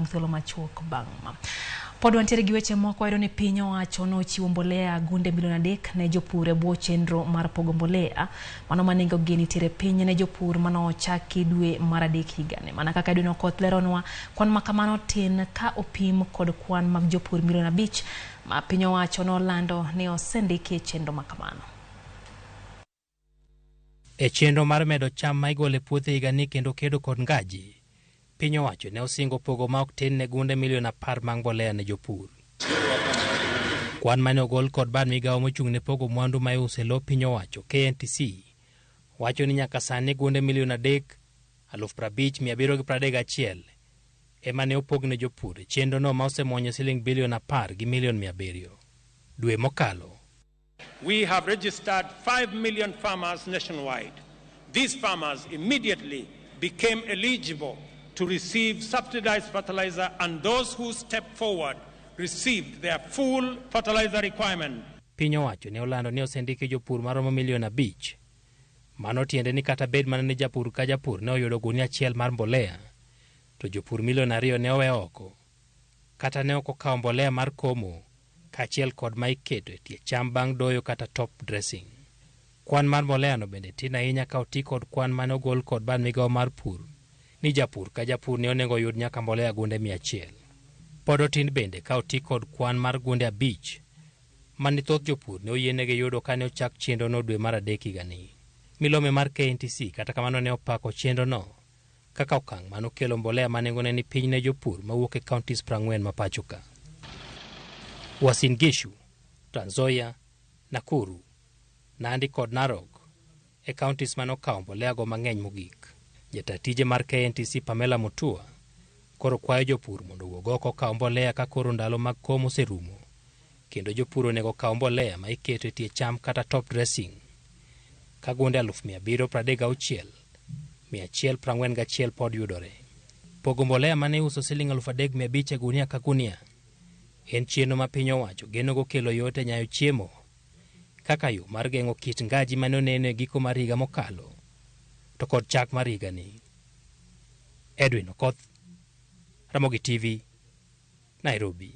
bang' thuolo machuok bang' ma. Pod wantiere gi weche moko wayudo ni piny owacho nochiwo mbolea gunde milion 3 ne jopur e bwo chenro mar pogo mbolea mano ma nengogi nitiere piny ne jopur manochaki dwe mar 3 higani. Mana kaka Edwin Okoth leronwa, kwan ma kamano tin ka opim kod kwan mag jopur milion 5 ma piny owacho nolando ni osendiki e chenro ma kamano. E chenro mar medo cham ma igolo e puothe higani kendo kedo kod ngaji, piny owacho ne osingo pogo ma ok tin ne gunde milion 10 mag mbolea ne jopur. Kwan mane ogol kod bad migawo mochung' ne pogo mwandu ma iuso e lo piny owacho KNTC wacho ni nyaka sani gunde milion 3,50,731 ema ne opog ne jopur. Chenro no ma osemuonyo siling bilion 10 gi milion 700. Dwe mokalo, we have registered 5 million farmers nationwide. These farmers immediately became eligible to receive subsidized fertilizer, and those who stepped forward received their full fertilizer requirement. Piny owacho ne olando ni osendiki jopur maromo milion 5. Mano tiende ni kata bed mana ni japur ka japur ne oyudo gunia achiel mar mbolea, to jopur milion 2 ne owe oko, kata ne ok okawo mbolea mar komo kaachiel kod ma iketo e tie cham bang' doyo kata top dressing. Kwan mar mbolea no bende tin ahinya ka oti kod kwan mane ogol kod bad migawo mar pur ni japur ka japur ne onego yud nyaka mbolea gunde 100. Pod otin bende ka oti kod kwan mar gunde 5 mani thoth jopur ne oyienegi yudo kane ochak chenro no dwe mar 3 higani. Milome mar KNTC kata kamano ne opako chenro no kaka okang' mano kelo mbolea ma nengone ni piny ne jopur mawuok e counties 40 ma pacho ka. Uasin Gishu, Trans Nzoia, Nakuru, Nandi kod Narok e counties mano okawo mbolea go mang'eny mogik. Jatatije mar KNTC Pamela Mutua koro kwayo jopur mondo owuog oko kawo mbolea ka koro ndalo mag komo oserumo, kendo jopur onego kawo mbolea ma iketo e tie cham kata top dressing ka gunde 736 141 pod yudore. Pogo mbolea mane uso siling 3,500 e gunia ka gunia en chenro ma piny owacho genogo kelo yot e nyayo chiemo kaka yo mar geng'o kit ngaji mane oneno e giko mar higa mokalo to kod chak mar higani. Edwin Okoth, Ramogi TV, Nairobi.